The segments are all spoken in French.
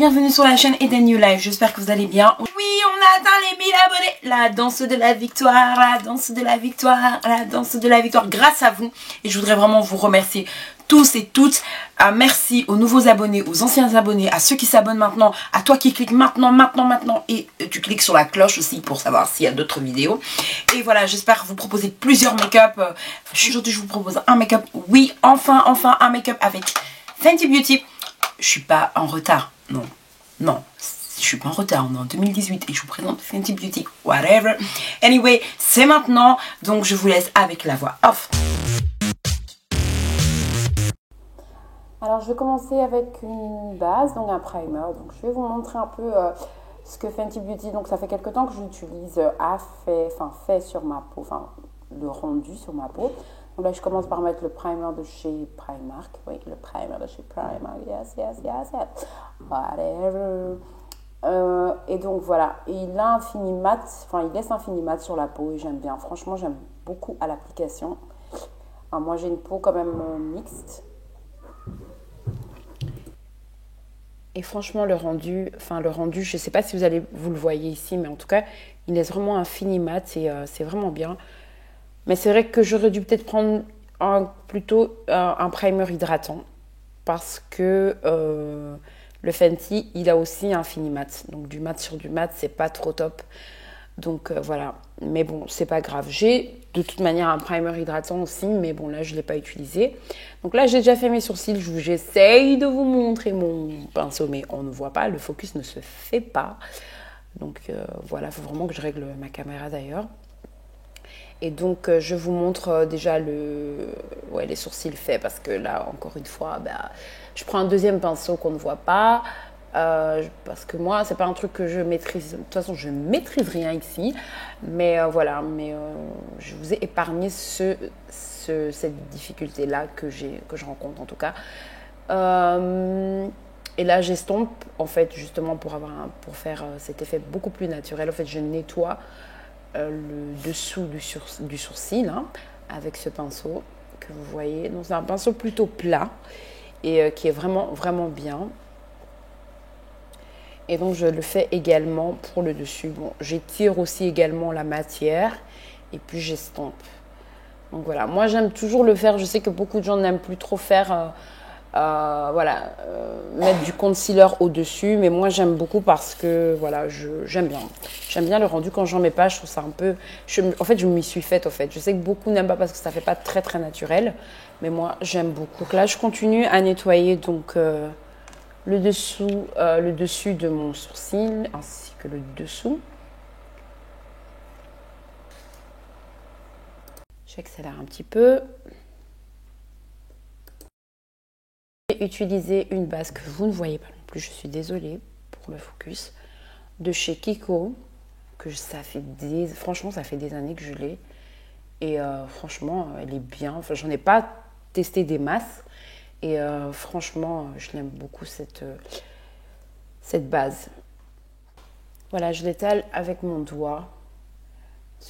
bienvenue sur la chaîne Eden New Life, j'espère que vous allez bien. Oui, on a atteint les 1000 abonnés. La danse de la victoire, la danse de la victoire, la danse de la victoire, grâce à vous. Et je voudrais vraiment vous remercier tous et toutes. Merci aux nouveaux abonnés, aux anciens abonnés, à ceux qui s'abonnent maintenant, à toi qui cliques maintenant. Et tu cliques sur la cloche aussi pour savoir s'il y a d'autres vidéos. Et voilà, j'espère vous proposer plusieurs make-up. Aujourd'hui, je vous propose un make-up. Oui, enfin un make-up avec Fenty Beauty. Je suis pas en retard, non, je suis pas en retard, on est en 2018 et je vous présente Fenty Beauty, whatever. Anyway, c'est maintenant, donc je vous laisse avec la voix off. Alors je vais commencer avec une base, donc un primer, donc je vais vous montrer un peu ce que Fenty Beauty, donc ça fait quelques temps que j'utilise, fait sur ma peau, le rendu sur ma peau. Donc là, je commence par mettre le primer de chez Primark. Oui, le primer de chez Primark. Yes. Whatever. Et donc voilà. Et il a un fini mat. Enfin, il laisse un fini mat sur la peau et j'aime bien. Franchement, j'aime beaucoup à l'application. Moi, j'ai une peau quand même mixte. Et franchement, le rendu, je ne sais pas si vous le voyez ici, mais en tout cas, il laisse vraiment un fini mat et c'est vraiment bien. Mais c'est vrai que j'aurais dû peut-être prendre plutôt un primer hydratant parce que le Fenty, il a aussi un fini mat. Donc du mat sur du mat, c'est pas trop top. Donc voilà. Mais bon, c'est pas grave. J'ai de toute manière un primer hydratant aussi, mais bon, là, je ne l'ai pas utilisé. Donc là, j'ai déjà fait mes sourcils. J'essaye de vous montrer mon pinceau, mais on ne voit pas. Le focus ne se fait pas. Donc voilà, il faut vraiment que je règle ma caméra d'ailleurs. Et donc, je vous montre déjà les sourcils faits parce que là, encore une fois, je prends un deuxième pinceau qu'on ne voit pas parce que moi, c'est pas un truc que je maîtrise. De toute façon, je ne maîtrise rien ici. Mais voilà, je vous ai épargné cette difficulté-là que je rencontre en tout cas. Et là, j'estompe, en fait, justement pour faire cet effet beaucoup plus naturel. En fait, je nettoie le dessous du sourcil avec ce pinceau que vous voyez. Donc c'est un pinceau plutôt plat et qui est vraiment bien. Et donc je le fais également pour le dessus. Bon, j'étire aussi également la matière et puis j'estompe. Donc voilà, moi j'aime toujours le faire. Je sais que beaucoup de gens n'aiment plus trop faire mettre du concealer au-dessus, mais moi j'aime beaucoup parce que voilà, j'aime bien le rendu. Quand j'en mets pas, je trouve ça un peu, en fait je m'y suis faite. Je sais que beaucoup n'aiment pas parce que ça fait pas très naturel, mais moi j'aime beaucoup. Donc là je continue à nettoyer donc le dessus de mon sourcil ainsi que le dessous. J'accélère un petit peu. J'ai utilisé une base que vous ne voyez pas non plus, je suis désolée pour le focus, de chez Kiko, franchement ça fait des années que je l'ai et franchement elle est bien. Enfin, j'en ai pas testé des masses et franchement je l'aime beaucoup cette base. Voilà, je l'étale avec mon doigt.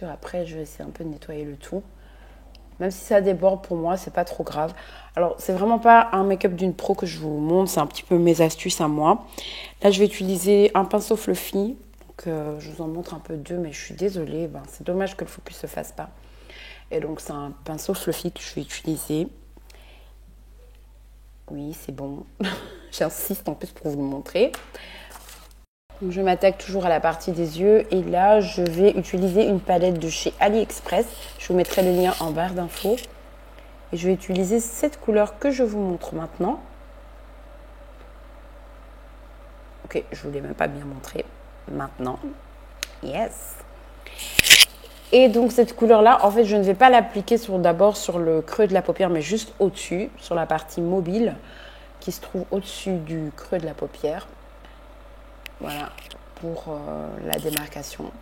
Après je vais essayer un peu de nettoyer le tout. Même si ça déborde, pour moi, c'est pas trop grave. Alors, c'est vraiment pas un make-up d'une pro que je vous montre. C'est un petit peu mes astuces à moi. Là, je vais utiliser un pinceau fluffy. Donc, je vous en montre un peu deux, mais je suis désolée. C'est dommage que le focus se fasse pas. Et donc, c'est un pinceau fluffy que je vais utiliser. Oui, c'est bon. J'insiste en plus pour vous le montrer. Donc, je m'attaque toujours à la partie des yeux et là je vais utiliser une palette de chez AliExpress. Je vous mettrai le lien en barre d'infos. Et je vais utiliser cette couleur que je vous montre maintenant. Ok, je ne vous l'ai même pas bien montré. Maintenant. Yes. Et donc cette couleur-là, en fait, je ne vais pas l'appliquer d'abord sur le creux de la paupière, mais juste au-dessus, sur la partie mobile qui se trouve au-dessus du creux de la paupière. Voilà, pour la démarcation,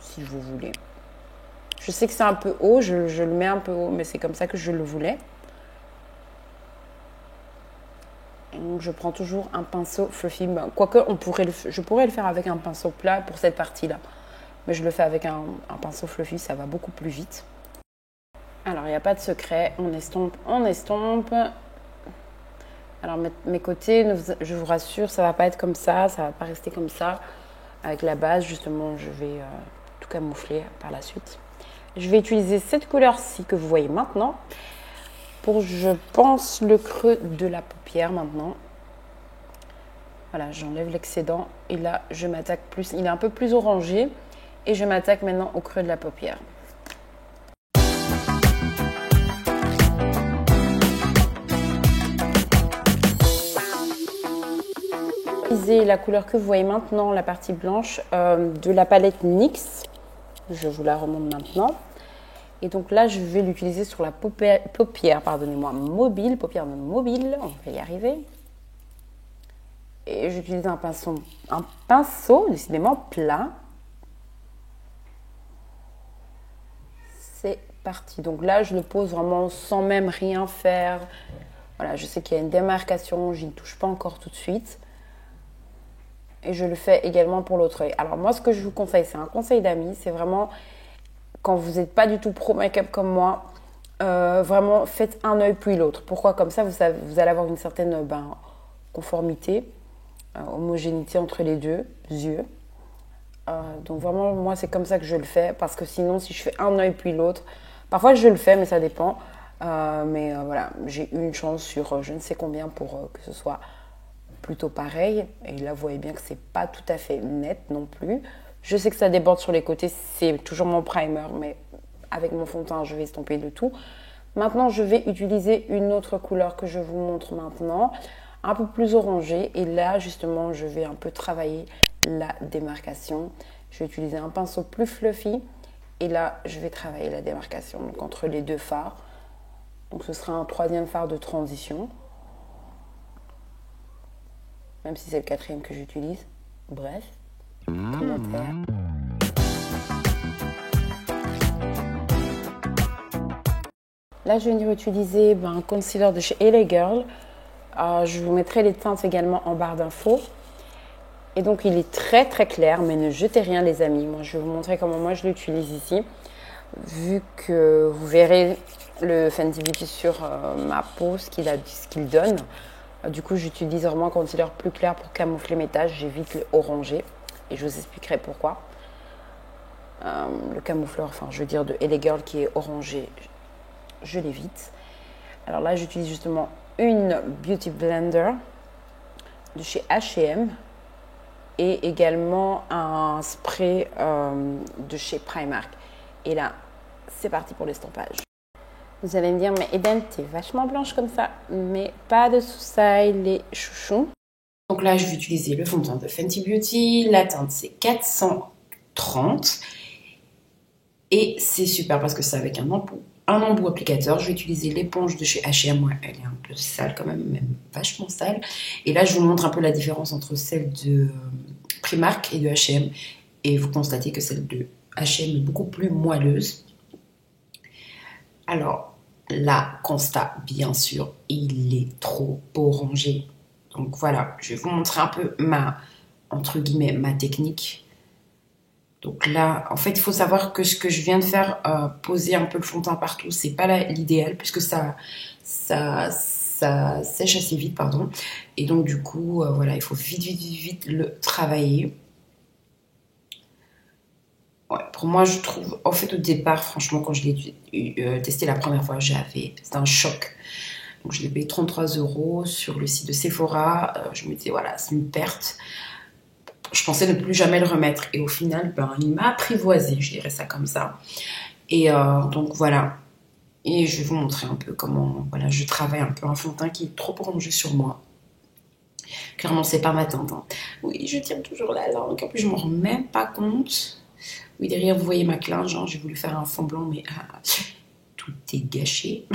si vous voulez. Je sais que c'est un peu haut, je le mets un peu haut, mais c'est comme ça que je le voulais. Et donc, je prends toujours un pinceau fluffy. Quoique, je pourrais le faire avec un pinceau plat pour cette partie-là. Mais je le fais avec un pinceau fluffy, ça va beaucoup plus vite. Alors, il n'y a pas de secret, on estompe. Alors mes côtés, je vous rassure, ça va pas être comme ça va pas rester comme ça. Avec la base, justement, je vais tout camoufler par la suite. Je vais utiliser cette couleur-ci que vous voyez maintenant pour, je pense, le creux de la paupière maintenant. Voilà, j'enlève l'excédent et là, je m'attaque plus. Il est un peu plus orangé et je m'attaque maintenant au creux de la paupière. La couleur que vous voyez maintenant, la partie blanche de la palette NYX. Je vous la remonte maintenant. Et donc là, je vais l'utiliser sur la paupière, pardonnez-moi, mobile, paupière mobile, on va y arriver. Et j'utilise un pinceau décidément plat. C'est parti. Donc là, je le pose vraiment sans même rien faire. Voilà, je sais qu'il y a une démarcation, je n'y touche pas encore tout de suite. Et je le fais également pour l'autre œil. Alors moi, ce que je vous conseille, c'est un conseil d'amis, c'est vraiment, quand vous n'êtes pas du tout pro make-up comme moi, vraiment faites un œil puis l'autre. Pourquoi? Comme ça, vous allez avoir une certaine conformité, homogénéité entre les deux yeux. Donc vraiment, moi, c'est comme ça que je le fais, parce que sinon, si je fais un œil puis l'autre, parfois je le fais, mais ça dépend. Voilà, j'ai une chance sur je ne sais combien pour que ce soit plutôt pareil, et là vous voyez bien que c'est pas tout à fait net non plus. Je sais que ça déborde sur les côtés, c'est toujours mon primer, mais avec mon fond de teint je vais estomper le tout. Maintenant je vais utiliser une autre couleur que je vous montre maintenant, un peu plus orangée, et là justement je vais un peu travailler la démarcation. Je vais utiliser un pinceau plus fluffy et là je vais travailler la démarcation donc entre les deux fards. Donc ce sera un troisième fard de transition, même si c'est le quatrième que j'utilise. Bref, commentaire. Là, je vais venir utiliser un concealer de chez LA Girl. Je vous mettrai les teintes également en barre d'infos. Et donc, il est très très clair, mais ne jetez rien les amis. Moi, je vais vous montrer comment moi je l'utilise ici. Vu que vous verrez le Fenty Beauty sur ma peau, ce qu'il donne. Du coup, j'utilise vraiment un concealer plus clair pour camoufler mes taches. J'évite le orangé et je vous expliquerai pourquoi. Le camoufleur, enfin, je veux dire de LA Girl qui est orangé, je l'évite. Alors là, j'utilise justement une Beauty Blender de chez H&M et également un spray de chez Primark. Et là, c'est parti pour l'estompage. Vous allez me dire, mais Eden, t'es vachement blanche comme ça, mais pas de soucis, les chouchons. Donc là, je vais utiliser le fond de teint de Fenty Beauty. La teinte, c'est 430. Et c'est super parce que c'est avec un embout applicateur. Je vais utiliser l'éponge de chez H&M. Ouais, elle est un peu sale quand même vachement sale. Et là, je vous montre un peu la différence entre celle de Primark et de H&M. Et vous constatez que celle de H&M est beaucoup plus moelleuse. Alors, là, constat, bien sûr, il est trop orangé. Donc voilà, je vais vous montrer un peu entre guillemets, ma technique. Donc là, en fait, il faut savoir que ce que je viens de faire, poser un peu le fond de teint partout, c'est pas l'idéal, puisque ça sèche assez vite, pardon. Et donc du coup, voilà, il faut vite le travailler. Ouais, pour moi, je trouve, en fait, au départ, franchement, quand je l'ai testé la première fois, c'était un choc. Donc, je l'ai payé 33 € sur le site de Sephora. Je me disais, voilà, c'est une perte. Je pensais ne plus jamais le remettre. Et au final, il m'a apprivoisé, je dirais ça comme ça. Et donc, voilà. Et je vais vous montrer un peu comment, voilà, je travaille un peu un fond de teint qui est trop orangé sur moi. Clairement, c'est pas ma teinte. Hein. Oui, je tiens toujours la langue. En plus, je m'en rends même pas compte. Oui, derrière, vous voyez ma clinge, genre, j'ai voulu faire un fond blanc, mais tout est gâché.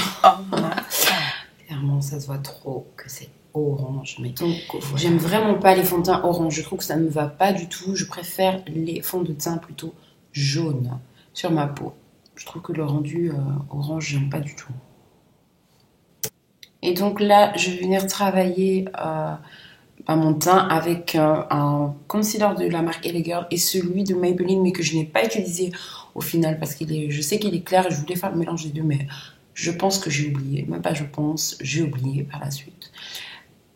Clairement, ça se voit trop que c'est orange. Mais donc, voilà. J'aime vraiment pas les fonds de teint orange. Je trouve que ça ne me va pas du tout. Je préfère les fonds de teint plutôt jaunes sur ma peau. Je trouve que le rendu orange, j'aime pas du tout. Et donc là, je vais venir travailler mon teint avec un concealer de la marque LA Girl et celui de Maybelline, mais que je n'ai pas utilisé au final parce je sais qu'il est clair et je voulais faire le mélange des deux, mais je pense que j'ai oublié. Même pas je pense, j'ai oublié par la suite.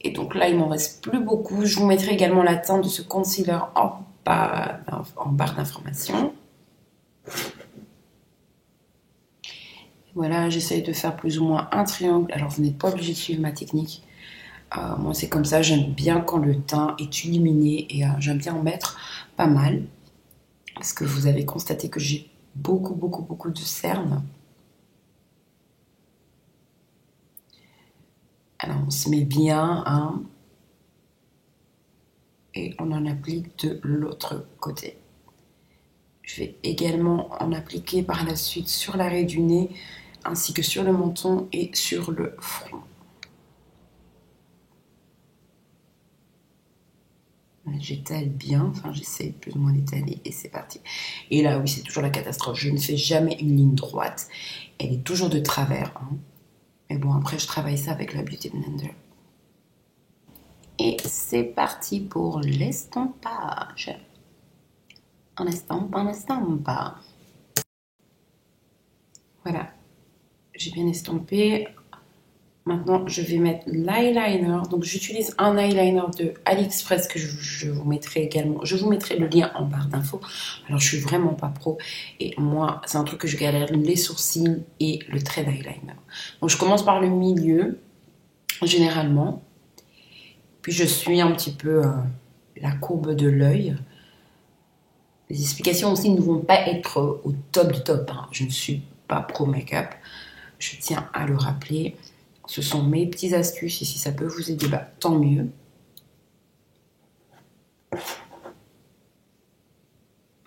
Et donc là, il m'en reste plus beaucoup. Je vous mettrai également la teinte de ce concealer en barre d'information. Voilà, j'essaye de faire plus ou moins un triangle. Alors, vous n'êtes pas obligé de suivre ma technique. Moi, c'est comme ça. J'aime bien quand le teint est illuminé et j'aime bien en mettre pas mal. Parce que vous avez constaté que j'ai beaucoup de cernes. Alors, on se met bien, hein, et on en applique de l'autre côté. Je vais également en appliquer par la suite sur l'arrêt du nez, ainsi que sur le menton et sur le front. J'étale bien, enfin j'essaie plus ou moins d'étaler et c'est parti. Et là, oui, c'est toujours la catastrophe. Je ne fais jamais une ligne droite. Elle est toujours de travers, hein. Mais bon, après, je travaille ça avec la Beauty Blender. Et c'est parti pour l'estampage. Un estampage. Voilà. J'ai bien estampé. Maintenant, je vais mettre l'eyeliner. Donc, j'utilise un eyeliner de AliExpress que je vous mettrai également. Je vous mettrai le lien en barre d'infos. Alors, je suis vraiment pas pro. Et moi, c'est un truc que je galère, les sourcils et le trait d'eyeliner. Donc, je commence par le milieu, généralement. Puis, je suis un petit peu la courbe de l'œil. Les explications aussi ne vont pas être au top du top, hein. Je ne suis pas pro make-up. Je tiens à le rappeler. Ce sont mes petites astuces et si ça peut vous aider, bah, tant mieux.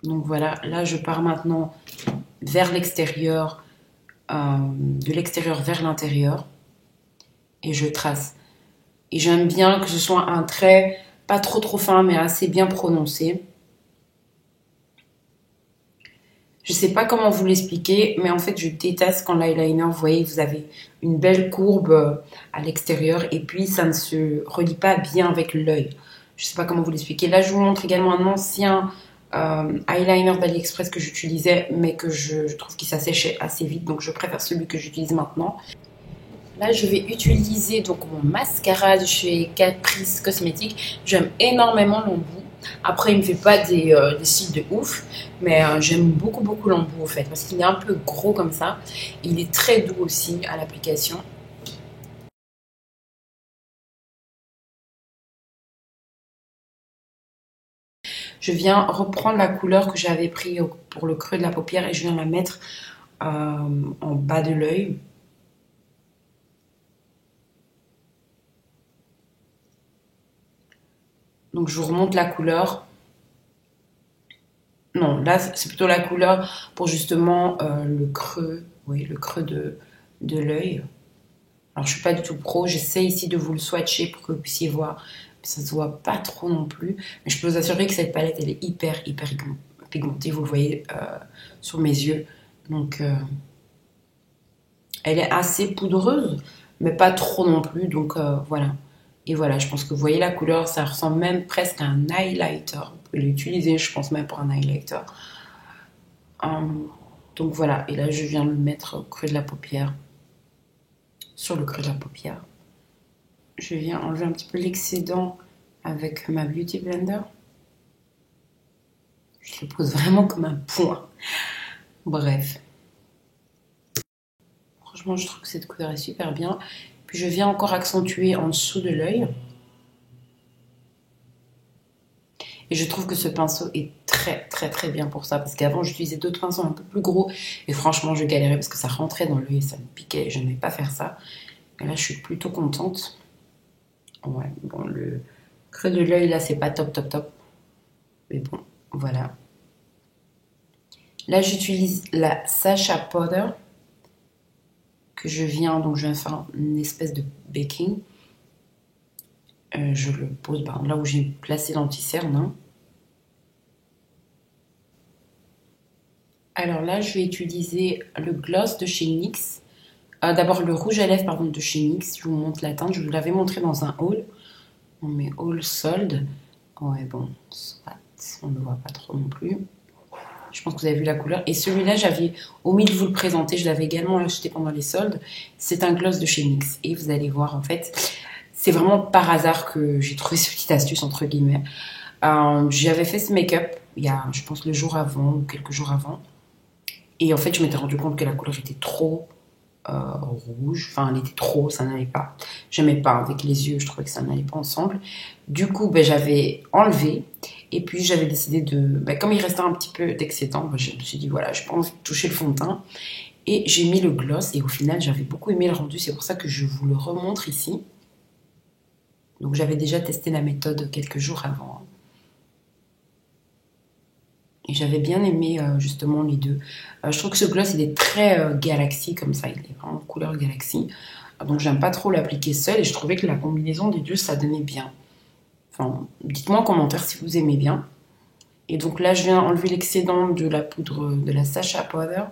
Donc voilà, là je pars maintenant vers l'extérieur, de l'extérieur vers l'intérieur et je trace. Et j'aime bien que ce soit un trait pas trop fin mais assez bien prononcé. Je sais pas comment vous l'expliquer, mais en fait, je déteste quand l'eyeliner, vous voyez, vous avez une belle courbe à l'extérieur et puis ça ne se relie pas bien avec l'œil. Je sais pas comment vous l'expliquer. Là, je vous montre également un ancien eyeliner d'AliExpress que j'utilisais, mais que je trouve qu'il s'assèche assez vite, donc je préfère celui que j'utilise maintenant. Là, je vais utiliser donc mon mascara de chez Caprice Cosmetics. J'aime énormément l'embout. Après, il ne me fait pas des cils de ouf, mais j'aime beaucoup l'embout en fait, parce qu'il est un peu gros comme ça. Il est très doux aussi à l'application. Je viens reprendre la couleur que j'avais pris pour le creux de la paupière et je viens la mettre en bas de l'œil. Donc je vous remonte la couleur. Non, là c'est plutôt la couleur pour justement le creux, oui, le creux de l'œil. Alors je suis pas du tout pro, j'essaie ici de vous le swatcher pour que vous puissiez voir. Ça se voit pas trop non plus, mais je peux vous assurer que cette palette elle est hyper pigmentée, vous le voyez sur mes yeux. Donc elle est assez poudreuse, mais pas trop non plus, donc voilà. Et voilà, je pense que vous voyez la couleur, ça ressemble même presque à un highlighter. Vous pouvez l'utiliser, je pense même pour un highlighter. Donc voilà, et là je viens le mettre au creux de la paupière. Sur le creux de la paupière. Je viens enlever un petit peu l'excédent avec ma Beauty Blender. Je le pose vraiment comme un point. Bref. Franchement, je trouve que cette couleur est super bien. Puis je viens encore accentuer en dessous de l'œil. Et je trouve que ce pinceau est très bien pour ça. Parce qu'avant, j'utilisais d'autres pinceaux un peu plus gros. Et franchement, je galérais parce que ça rentrait dans l'œil et ça me piquait. Je n'aimais pas faire ça. Et là, je suis plutôt contente. Ouais, bon, le creux de l'œil, là, c'est pas top. Mais bon, voilà. Là, j'utilise la Sacha Powder. Que je viens, donc je viens faire une espèce de baking. Je le pose là où j'ai placé l'anti-cerne. Hein. Alors là, je vais utiliser le gloss de chez NYX. D'abord le rouge à lèvres pardon, de chez NYX. Je vous montre la teinte. Je vous l'avais montré dans un haul. On met haul solde. Ouais, bon, on ne le voit pas trop non plus. Je pense que vous avez vu la couleur. Et celui-là, j'avais omis de vous le présenter. Je l'avais également acheté pendant les soldes. C'est un gloss de chez NYX. Et vous allez voir, en fait, c'est vraiment par hasard que j'ai trouvé cette petite astuce entre guillemets. J'avais fait ce make-up il y a, je pense, le jour avant ou quelques jours avant. Et en fait, je m'étais rendu compte que la couleur était trop rouge. Enfin, elle était trop, ça n'allait pas. J'aimais pas avec les yeux, je trouvais que ça n'allait pas ensemble. Du coup, j'avais enlevé. Et puis, j'avais décidé de... comme il restait un petit peu d'excédent, je me suis dit, voilà, je pense toucher le fond de teint. Et j'ai mis le gloss. Et au final, j'avais beaucoup aimé le rendu. C'est pour ça que je vous le remontre ici. Donc, j'avais déjà testé la méthode quelques jours avant. Et j'avais bien aimé justement les deux. Je trouve que ce gloss, il est très Galaxy comme ça. Il est vraiment couleur Galaxy. Donc j'aime pas trop l'appliquer seul. Et je trouvais que la combinaison des deux, ça donnait bien. Enfin, dites-moi en commentaire si vous aimez bien. Et donc là, je viens enlever l'excédent de la poudre de la Sacha Powder.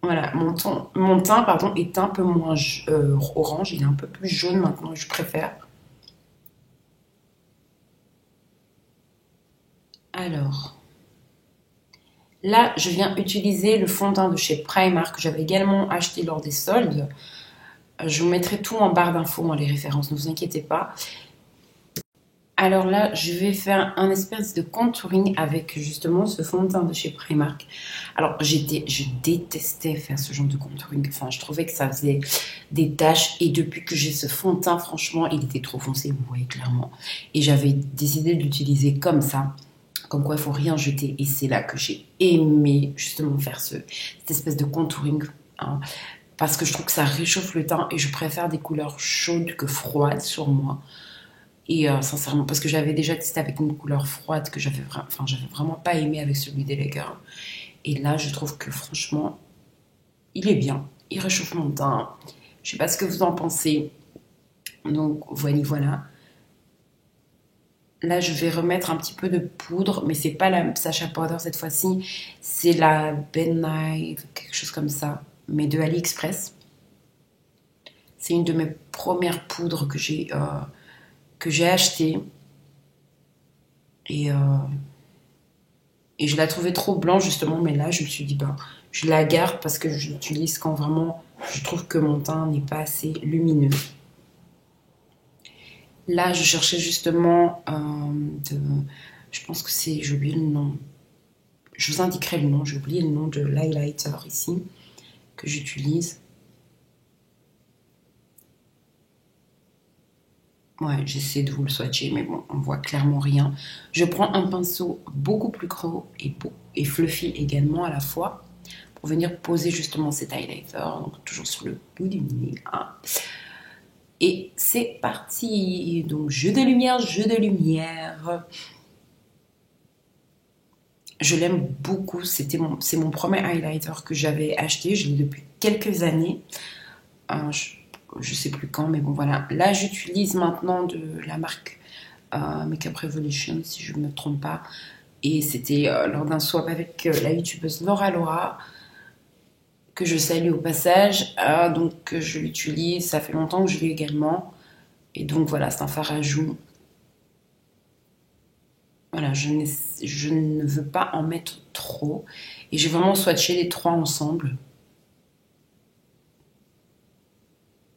Voilà, mon teint pardon, est un peu moins orange. Il est un peu plus jaune maintenant, je préfère. Alors, là, je viens utiliser le fond de teint de chez Primark que j'avais également acheté lors des soldes. Je vous mettrai tout en barre d'infos, les références, ne vous inquiétez pas. Alors là, je vais faire un espèce de contouring avec justement ce fond de teint de chez Primark. Alors, je détestais faire ce genre de contouring. Enfin, je trouvais que ça faisait des taches. Et depuis que j'ai ce fond de teint, franchement, il était trop foncé, vous voyez clairement. Et j'avais décidé de l'utiliser comme ça. Comme quoi, il ne faut rien jeter. Et c'est là que j'ai aimé justement faire cette espèce de contouring. Parce que je trouve que ça réchauffe le teint. Et je préfère des couleurs chaudes que froides sur moi. Et sincèrement, parce que j'avais déjà testé avec une couleur froide que j'avais vraiment pas aimé avec celui d'Elegant. Et là, je trouve que franchement, il est bien. Il réchauffe mon teint. Je sais pas ce que vous en pensez. Donc, voilà. Là, je vais remettre un petit peu de poudre, mais c'est pas la Sacha Powder cette fois-ci. C'est la Ben Nye, quelque chose comme ça, mais de AliExpress. C'est une de mes premières poudres que j'ai achetée. Et je la trouvais trop blanche justement, mais là, je me suis dit, je la garde parce que je l'utilise quand vraiment je trouve que mon teint n'est pas assez lumineux. Là, je cherchais justement je pense que c'est... J'ai oublié le nom. Je vous indiquerai le nom. J'ai oublié le nom de l'highlighter ici que j'utilise. Ouais, j'essaie de vous le swatcher, mais bon, on voit clairement rien. Je prends un pinceau beaucoup plus gros et fluffy également à la fois pour venir poser justement cet highlighter. Donc, toujours sur le bout du nez. Et c'est parti. Donc, jeu de lumière. Je l'aime beaucoup. C'est mon premier highlighter que j'avais acheté. Je l'ai depuis quelques années. Je sais plus quand, mais bon, voilà. Là, j'utilise maintenant de la marque Makeup Revolution, si je ne me trompe pas. Et c'était lors d'un swap avec la youtubeuse Laura, que je salue au passage. Donc, je l'utilise. Ça fait longtemps que je l'ai également. Et donc, voilà, c'est un fard à joues. Voilà, je ne veux pas en mettre trop. Et j'ai vraiment swatché les trois ensemble.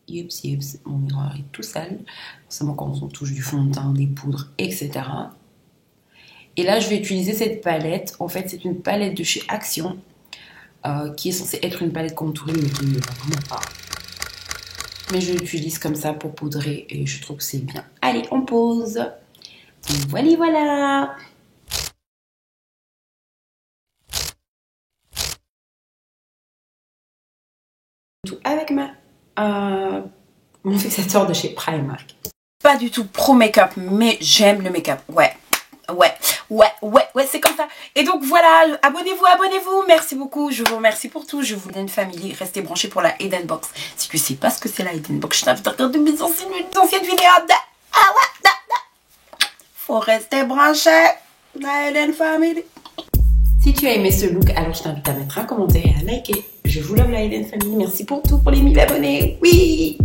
Yups, mon miroir est tout sale. Forcément, quand on touche du fond de teint, des poudres, etc. Et là, je vais utiliser cette palette. En fait, c'est une palette de chez Action. Qui est censée être une palette contouring, mais qui ne va vraiment pas. Mais je l'utilise comme ça pour poudrer et je trouve que c'est bien. Allez, on pose. Voilà. Tout avec mon fixateur de chez Primark. Pas du tout pro make-up, mais j'aime le make-up. Ouais, c'est comme ça. Et donc voilà, abonnez-vous. Merci beaucoup, je vous remercie pour tout. Je vous donne famille, restez branchés pour la Hidden Box. Si tu sais pas ce que c'est la Hidden Box, je t'invite à regarder mes anciennes vidéos. Faut rester branché, la Hidden Family. Si tu as aimé ce look, alors je t'invite à mettre un commentaire et à liker. Je vous love la Hidden Family. Merci pour tout, pour les 1000 abonnés. Oui!